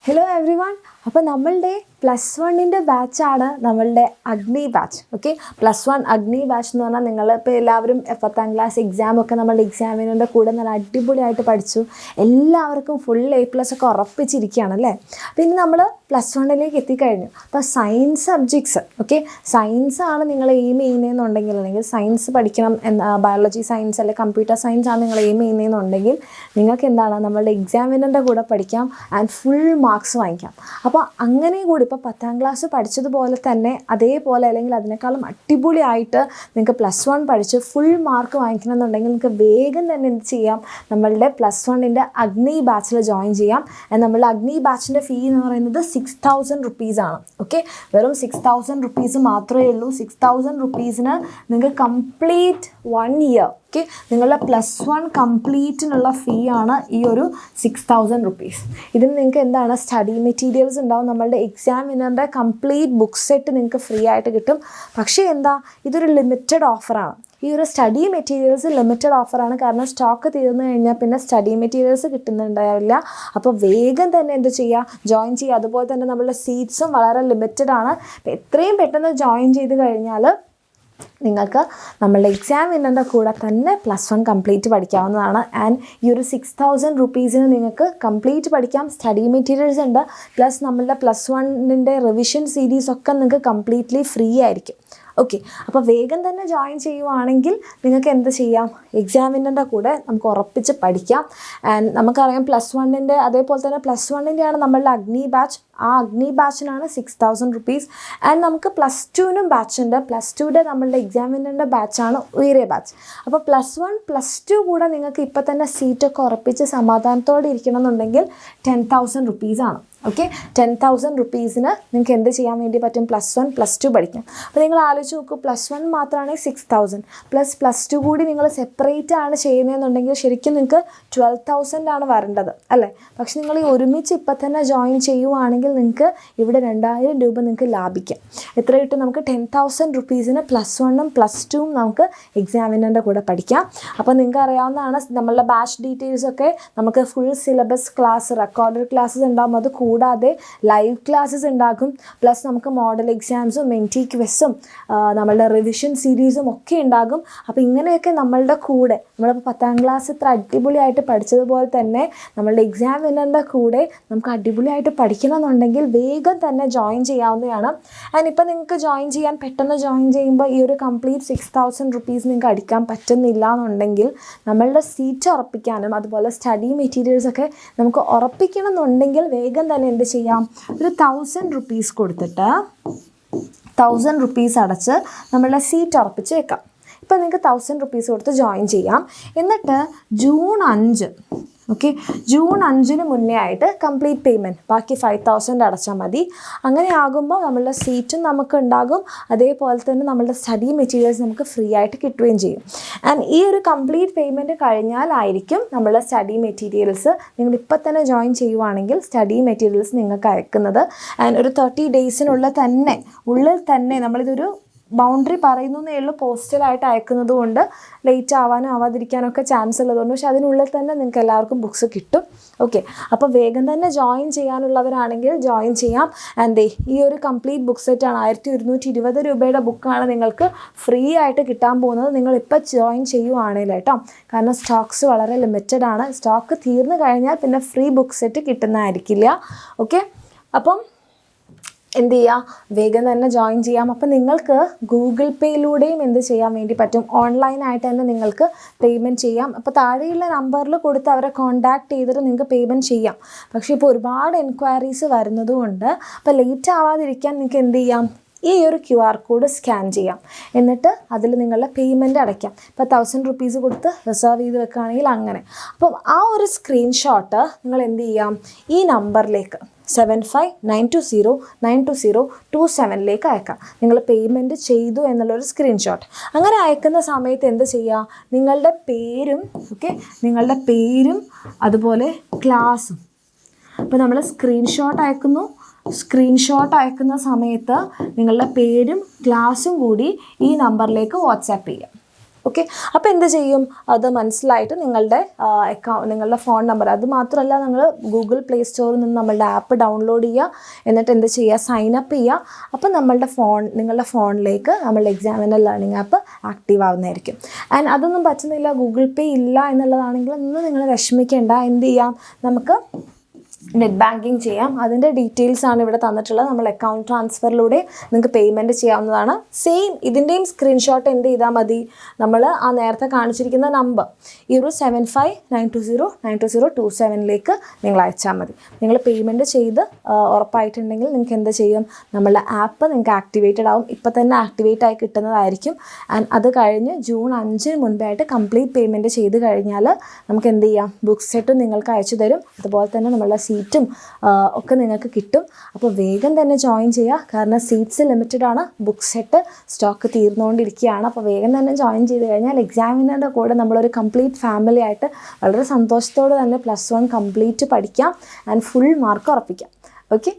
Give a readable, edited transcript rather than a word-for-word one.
Hello everyone. അപ്പോൾ നമ്മളുടെ +1 ബാച്ചാണ് നമ്മളുടെ അഗ്നി ബാച്ച്. ഓക്കെ, +1 അഗ്നി ബാച്ച് എന്ന് പറഞ്ഞാൽ നിങ്ങൾ ഇപ്പോൾ എല്ലാവരും 10th ക്ലാസ് എക്സാമൊക്കെ നമ്മളുടെ എക്സാമിനറിൻ്റെ കൂടെ നല്ല അടിപൊളിയായിട്ട് പഠിച്ചു, എല്ലാവർക്കും ഫുൾ A+ ഒക്കെ ഉറപ്പിച്ചിരിക്കുകയാണ് അല്ലേ. പിന്നെ നമ്മൾ +1 എത്തിക്കഴിഞ്ഞു. അപ്പോൾ സയൻസ് സബ്ജക്ട്സ്, ഓക്കെ, സയൻസാണ് നിങ്ങൾ എയിം ചെയ്യുന്നതെന്നുണ്ടെങ്കിൽ, അല്ലെങ്കിൽ സയൻസ് പഠിക്കണം, ബയോളജി സയൻസ് അല്ലെങ്കിൽ കമ്പ്യൂട്ടർ സയൻസ് ആണ് നിങ്ങൾ എയിം ചെയ്യുന്നതെന്നുണ്ടെങ്കിൽ നിങ്ങൾക്ക് എന്താണ് നമ്മളുടെ എക്സാമിനറിൻ്റെ കൂടെ പഠിക്കാം ആൻഡ് ഫുൾ മാർക്സ് വാങ്ങിക്കാം. അപ്പോൾ അങ്ങനെ കൂടി ഇപ്പോൾ 10th ക്ലാസ് പഠിച്ചതുപോലെ തന്നെ അതേപോലെ അല്ലെങ്കിൽ അതിനേക്കാളും അടിപൊളിയായിട്ട് നിങ്ങൾക്ക് +1 പഠിച്ച് ഫുൾ മാർക്ക് വാങ്ങിക്കണം എന്നുണ്ടെങ്കിൽ നിങ്ങൾക്ക് വേഗം തന്നെ എന്ത് ചെയ്യാം, നമ്മളുടെ +1 അഗ്നി ബാച്ചിൽ ജോയിൻ ചെയ്യാം. നമ്മളുടെ അഗ്നി ബാച്ചിൻ്റെ ഫീ എന്ന് പറയുന്നത് 6000 റുപ്പീസാണ്. ഓക്കെ, വെറും 6000 റുപ്പീസ് മാത്രമേ ഉള്ളൂ. 6000 റുപ്പീസിന് നിങ്ങൾക്ക് കംപ്ലീറ്റ് 1 ഇയർ, ഓക്കെ, നിങ്ങളുടെ +1 കംപ്ലീറ്റിനുള്ള ഫീ ആണ് ഈ ഒരു 6000 റുപ്പീസ്. ഇതിന് നിങ്ങൾക്ക് എന്താണ് സ്റ്റഡി മെറ്റീരിയൽസ് ഉണ്ടാവും, നമ്മളുടെ എക്സാമിനറിൻ്റെ കംപ്ലീറ്റ് ബുക്ക് സെറ്റ് നിങ്ങൾക്ക് ഫ്രീ ആയിട്ട് കിട്ടും. പക്ഷേ എന്താ, ഇതൊരു ലിമിറ്റഡ് ഓഫറാണ്. ഈ ഒരു സ്റ്റഡി മെറ്റീരിയൽസ് ലിമിറ്റഡ് ഓഫറാണ്, കാരണം സ്റ്റോക്ക് തീർന്നു കഴിഞ്ഞാൽ പിന്നെ സ്റ്റഡി മെറ്റീരിയൽസ് കിട്ടുന്നുണ്ടാവില്ല. അപ്പോൾ വേഗം തന്നെ എന്ത് ചെയ്യുക, ജോയിൻ ചെയ്യുക. അതുപോലെ തന്നെ നമ്മളുടെ സീറ്റ്സും വളരെ ലിമിറ്റഡ് ആണ്. അപ്പോൾ എത്രയും പെട്ടെന്ന് ജോയിൻ ചെയ്ത് കഴിഞ്ഞാൽ നിങ്ങൾക്ക് നമ്മളുടെ എക്സാമിനറിൻ്റെ കൂടെ തന്നെ +1 കംപ്ലീറ്റ് പഠിക്കാവുന്നതാണ്. ആൻഡ് ഈ ഒരു 6000 റുപ്പീസിന് നിങ്ങൾക്ക് കംപ്ലീറ്റ് പഠിക്കാം. സ്റ്റഡി മെറ്റീരിയൽസ് ഉണ്ട്, പ്ലസ് നമ്മളുടെ +1 റിവിഷൻ സീരീസ് ഒക്കെ നിങ്ങൾക്ക് കംപ്ലീറ്റ്ലി ഫ്രീ ആയിരിക്കും. ഓക്കെ, അപ്പോൾ വേഗം തന്നെ ജോയിൻ ചെയ്യുവാണെങ്കിൽ നിങ്ങൾക്ക് എന്ത് ചെയ്യാം, എക്സാമിനറിൻ്റെ കൂടെ നമുക്ക് ഉറപ്പിച്ച് പഠിക്കാം. ആൻഡ് നമുക്കറിയാം +1 അതേപോലെ തന്നെ +1 ആണ് നമ്മളുടെ അഗ്നി ബാച്ച്. ആ അഗ്നി ബാച്ചിനാണ് 6000 റുപ്പീസ്. ആൻഡ് നമുക്ക് +2 ബാച്ച് ഉണ്ട്. +2 നമ്മളുടെ എക്സാമിനറിൻ്റെ ബാച്ചാണ് ഉയരെ ബാച്ച്. അപ്പോൾ +1 +2 കൂടെ നിങ്ങൾക്ക് ഇപ്പോൾ തന്നെ സീറ്റൊക്കെ ഉറപ്പിച്ച് സമാധാനത്തോടെ ഇരിക്കണം എന്നുണ്ടെങ്കിൽ 10,000 റുപ്പീസാണ്. ഓക്കെ, 10,000 റുപ്പീസിന് നിങ്ങൾക്ക് എന്ത് ചെയ്യാൻ വേണ്ടി പറ്റും, +1 +2 പഠിക്കാം. അപ്പോൾ നിങ്ങൾ ആലോചിച്ച് നോക്കൂ, +1 മാത്രമാണെങ്കിൽ 6000 പ്ലസ് +2 കൂടി നിങ്ങൾ സെപ്പറേറ്റ് ആണ് ചെയ്യുന്നതെന്നുണ്ടെങ്കിൽ ശരിക്കും നിങ്ങൾക്ക് 12,000 ആണ് വരേണ്ടത് അല്ലേ. പക്ഷെ നിങ്ങൾ ഈ ഒരുമിച്ച് ഇപ്പം തന്നെ ജോയിൻ ചെയ്യുവാണെങ്കിൽ നിങ്ങൾക്ക് ഇവിടെ 2000 രൂപ നിങ്ങൾക്ക് ലാഭിക്കാം. എത്ര കിട്ടും, നമുക്ക് 10,000 റുപ്പീസിന് +1 +2 നമുക്ക് എക്സാമിനറിൻ്റെ കൂടെ പഠിക്കാം. അപ്പോൾ നിങ്ങൾക്ക് അറിയാവുന്നതാണ് നമ്മളുടെ ബാച്ച് ഡീറ്റെയിൽസൊക്കെ, നമുക്ക് full syllabus class, recorded classes ഉണ്ടാകും. അത് കൂടാതെ ലൈവ് ക്ലാസ്സസ് ഉണ്ടാകും. പ്ലസ് നമുക്ക് മോഡൽ എക്സാംസും മെൻറ്റി ക്വിസും നമ്മളുടെ റിവിഷൻ സീരീസും ഒക്കെ ഉണ്ടാകും. അപ്പോൾ ഇങ്ങനെയൊക്കെ നമ്മളുടെ കൂടെ നമ്മളിപ്പോൾ 10th ക്ലാസ് ഇത്ര അടിപൊളിയായിട്ട് പഠിച്ചതുപോലെ തന്നെ നമ്മളുടെ എക്സാമിനറിൻ്റെ കൂടെ നമുക്ക് അടിപൊളിയായിട്ട് പഠിക്കണമെന്നുണ്ടെങ്കിൽ വേഗം തന്നെ ജോയിൻ ചെയ്യാവുന്നതാണ്. ആൻഡ് ഇപ്പോൾ നിങ്ങൾക്ക് ജോയിൻ ചെയ്യാൻ പെട്ടെന്ന് ജോയിൻ ചെയ്യുമ്പോൾ ഈ ഒരു കംപ്ലീറ്റ് 6000 റുപ്പീസ് നിങ്ങൾക്ക് അടിക്കാൻ പറ്റുന്നില്ല എന്നുണ്ടെങ്കിൽ നമ്മളുടെ സീറ്റ് ഉറപ്പിക്കാനും അതുപോലെ സ്റ്റഡി മെറ്റീരിയൽസൊക്കെ നമുക്ക് ഉറപ്പിക്കണം എന്നുണ്ടെങ്കിൽ വേഗം തന്നെ എന്ത് ചെയ്യാം, ഒരു 1000 റുപ്പീസ് കൊടുത്തിട്ട് 1000 റുപ്പീസ് അടച്ച് നമ്മളുടെ സീറ്റ് ഉറപ്പിച്ച് വെക്കാം. ഇപ്പോൾ നിങ്ങൾക്ക് 1000 റുപ്പീസ് കൊടുത്ത് ജോയിൻ ചെയ്യാം. എന്നിട്ട് ജൂൺ 5, ഓക്കെ, ജൂൺ 5 മുന്നേ ആയിട്ട് കംപ്ലീറ്റ് പേയ്മെൻറ്റ്, ബാക്കി 5000 അടച്ചാൽ മതി. അങ്ങനെ ആകുമ്പോൾ നമ്മളുടെ സീറ്റും നമുക്ക് ഉണ്ടാകും, അതേപോലെ തന്നെ നമ്മളുടെ സ്റ്റഡി മെറ്റീരിയൽസ് നമുക്ക് ഫ്രീ ആയിട്ട് കിട്ടുകയും ചെയ്യും. ആൻഡ് ഈ ഒരു കംപ്ലീറ്റ് പേയ്മെൻറ്റ് കഴിഞ്ഞാലായിരിക്കും നമ്മളുടെ സ്റ്റഡി മെറ്റീരിയൽസ്, നിങ്ങൾ ഇപ്പോൾ തന്നെ ജോയിൻ ചെയ്യുവാണെങ്കിൽ സ്റ്റഡി മെറ്റീരിയൽസ് നിങ്ങൾക്ക് അയക്കുന്നത്. ആൻഡ് ഒരു 30 ഡേയ്സിനുള്ളിൽ തന്നെ നമ്മളിതൊരു ബൗണ്ടറി പറയുന്നേ ഉള്ളൂ, പോസ്റ്റലായിട്ട് അയക്കുന്നത് കൊണ്ട് ലേറ്റ് ആവാനും ആവാതിരിക്കാനൊക്കെ ചാൻസ് ഉള്ളതുകൊണ്ട്, പക്ഷേ അതിനുള്ളിൽ തന്നെ നിങ്ങൾക്ക് എല്ലാവർക്കും ബുക്സ് കിട്ടും. ഓക്കെ, അപ്പോൾ വേഗം തന്നെ ജോയിൻ ചെയ്യാനുള്ളവരാണെങ്കിൽ ജോയിൻ ചെയ്യാം. ആൻഡ് ഈ ഒരു കംപ്ലീറ്റ് ബുക്ക് സെറ്റാണ് 1220 രൂപയുടെ ബുക്കാണ് നിങ്ങൾക്ക് ഫ്രീ ആയിട്ട് കിട്ടാൻ പോകുന്നത്, നിങ്ങളിപ്പോൾ ജോയിൻ ചെയ്യുവാണെങ്കിൽ കേട്ടോ. കാരണം സ്റ്റോക്സ് വളരെ ലിമിറ്റഡ് ആണ്, സ്റ്റോക്ക് തീർന്നു കഴിഞ്ഞാൽ പിന്നെ ഫ്രീ ബുക്ക് സെറ്റ് കിട്ടുന്നതായിരിക്കില്ല. ഓക്കെ, അപ്പം എന്ത് ചെയ്യുക, വേഗം തന്നെ ജോയിൻ ചെയ്യാം. അപ്പോൾ നിങ്ങൾക്ക് ഗൂഗിൾ പേയിലൂടെയും എന്ത് ചെയ്യാൻ വേണ്ടി പറ്റും, ഓൺലൈനായിട്ട് തന്നെ നിങ്ങൾക്ക് പേയ്മെൻറ്റ് ചെയ്യാം. അപ്പോൾ താഴെയുള്ള നമ്പറിൽ കൊടുത്ത് അവരെ കോൺടാക്ട് ചെയ്തിട്ട് നിങ്ങൾക്ക് പേയ്മെൻറ്റ് ചെയ്യാം. പക്ഷേ ഇപ്പോൾ ഒരുപാട് എൻക്വയറീസ് വരുന്നതുകൊണ്ട് അപ്പോൾ ലേറ്റ് ആവാതിരിക്കാൻ നിങ്ങൾക്ക് എന്ത് ചെയ്യാം, ഈ ഒരു QR കോഡ് സ്കാൻ ചെയ്യാം. എന്നിട്ട് അതിൽ നിങ്ങളുടെ പേയ്മെൻറ്റ് അടയ്ക്കാം. ഇപ്പോൾ 1000 റുപ്പീസ് കൊടുത്ത് റിസർവ് ചെയ്ത് വെക്കുകയാണെങ്കിൽ അങ്ങനെ. അപ്പം ആ ഒരു സ്ക്രീൻഷോട്ട് നിങ്ങൾ എന്ത് ചെയ്യാം, ഈ നമ്പറിലേക്ക് 7592092027 അയക്കാം. നിങ്ങൾ പേയ്മെൻറ്റ് ചെയ്തു എന്നുള്ളൊരു സ്ക്രീൻഷോട്ട്. അങ്ങനെ അയക്കുന്ന സമയത്ത് എന്ത് ചെയ്യുക, നിങ്ങളുടെ പേരും, ഓക്കെ, നിങ്ങളുടെ പേരും അതുപോലെ ക്ലാസ്സും. അപ്പോൾ നമ്മൾ സ്ക്രീൻഷോട്ട് അയക്കുന്ന സമയത്ത് നിങ്ങളുടെ പേരും ക്ലാസ്സും കൂടി ഈ നമ്പറിലേക്ക് വാട്സാപ്പ് ചെയ്യാം. ഓക്കെ, അപ്പോൾ എന്ത് ചെയ്യും, അത് മനസ്സിലായിട്ട് നിങ്ങളുടെ നിങ്ങളുടെ ഫോൺ നമ്പർ, അത് മാത്രമല്ല നിങ്ങൾ ഗൂഗിൾ പ്ലേ സ്റ്റോറിൽ നിന്ന് നമ്മളുടെ ആപ്പ് ഡൗൺലോഡ് ചെയ്യുക, എന്നിട്ട് എന്ത് ചെയ്യുക, സൈൻ അപ്പ് ചെയ്യുക. അപ്പോൾ നിങ്ങളുടെ ഫോണിലേക്ക് നമ്മളുടെ എക്സാമിനർ ലേണിംഗ് ആപ്പ് ആക്റ്റീവ് ആവുന്നതായിരിക്കും. ആൻഡ് അതൊന്നും പറ്റുന്നില്ല, ഗൂഗിൾ പേ ഇല്ല എന്നുള്ളതാണെങ്കിൽ ഒന്നും നിങ്ങൾ വിഷമിക്കേണ്ട. എന്ത് ചെയ്യാം, നമുക്ക് നെറ്റ് ബാങ്കിങ് ചെയ്യാം. അതിൻ്റെ ഡീറ്റെയിൽസ് ആണ് ഇവിടെ തന്നിട്ടുള്ളത്. നമ്മൾ അക്കൗണ്ട് ട്രാൻസ്ഫറിലൂടെ നിങ്ങൾക്ക് പേയ്മെൻറ്റ് ചെയ്യാവുന്നതാണ്. സെയിം ഇതിൻ്റെയും സ്ക്രീൻഷോട്ട് എന്ത് ചെയ്താൽ മതി, നമ്മൾ ആ നേരത്തെ കാണിച്ചിരിക്കുന്ന നമ്പർ ഈ ഒരു 7592092027 നിങ്ങൾ അയച്ചാൽ മതി. നിങ്ങൾ പേയ്മെൻറ്റ് ചെയ്ത് ഉറപ്പായിട്ടുണ്ടെങ്കിൽ നിങ്ങൾക്ക് എന്ത് ചെയ്യും, നമ്മളുടെ ആപ്പ് നിങ്ങൾക്ക് ആക്ടിവേറ്റഡ് ആവും. ഇപ്പോൾ തന്നെ ആക്ടിവേറ്റ് ആയി കിട്ടുന്നതായിരിക്കും. ആൻഡ് അത് കഴിഞ്ഞ് ജൂൺ 5 മുൻപായിട്ട് കംപ്ലീറ്റ് പേയ്മെൻറ്റ് ചെയ്ത് കഴിഞ്ഞാൽ നമുക്ക് എന്ത് ചെയ്യാം, ബുക്ക് സെറ്റും നിങ്ങൾക്ക് അയച്ചു തരും. അതുപോലെ തന്നെ നമ്മളുടെ സീറ്റും ഒക്കെ നിങ്ങൾക്ക് കിട്ടും. അപ്പോൾ വേഗം തന്നെ ജോയിൻ ചെയ്യുക, കാരണം സീറ്റ്സ് ലിമിറ്റഡ് ആണ്, ബുക്ക് സെറ്റ് സ്റ്റോക്ക് തീർന്നുകൊണ്ടിരിക്കുകയാണ്. അപ്പോൾ വേഗം തന്നെ ജോയിൻ ചെയ്ത് കഴിഞ്ഞാൽ എക്സാമിനറുടെ കൂടെ നമ്മളൊരു കംപ്ലീറ്റ് ഫാമിലി ആയിട്ട് വളരെ സന്തോഷത്തോടെ തന്നെ +1 കംപ്ലീറ്റ് പഠിക്കാം ആൻഡ് ഫുൾ മാർക്ക് ഉറപ്പിക്കാം. ഓക്കെ.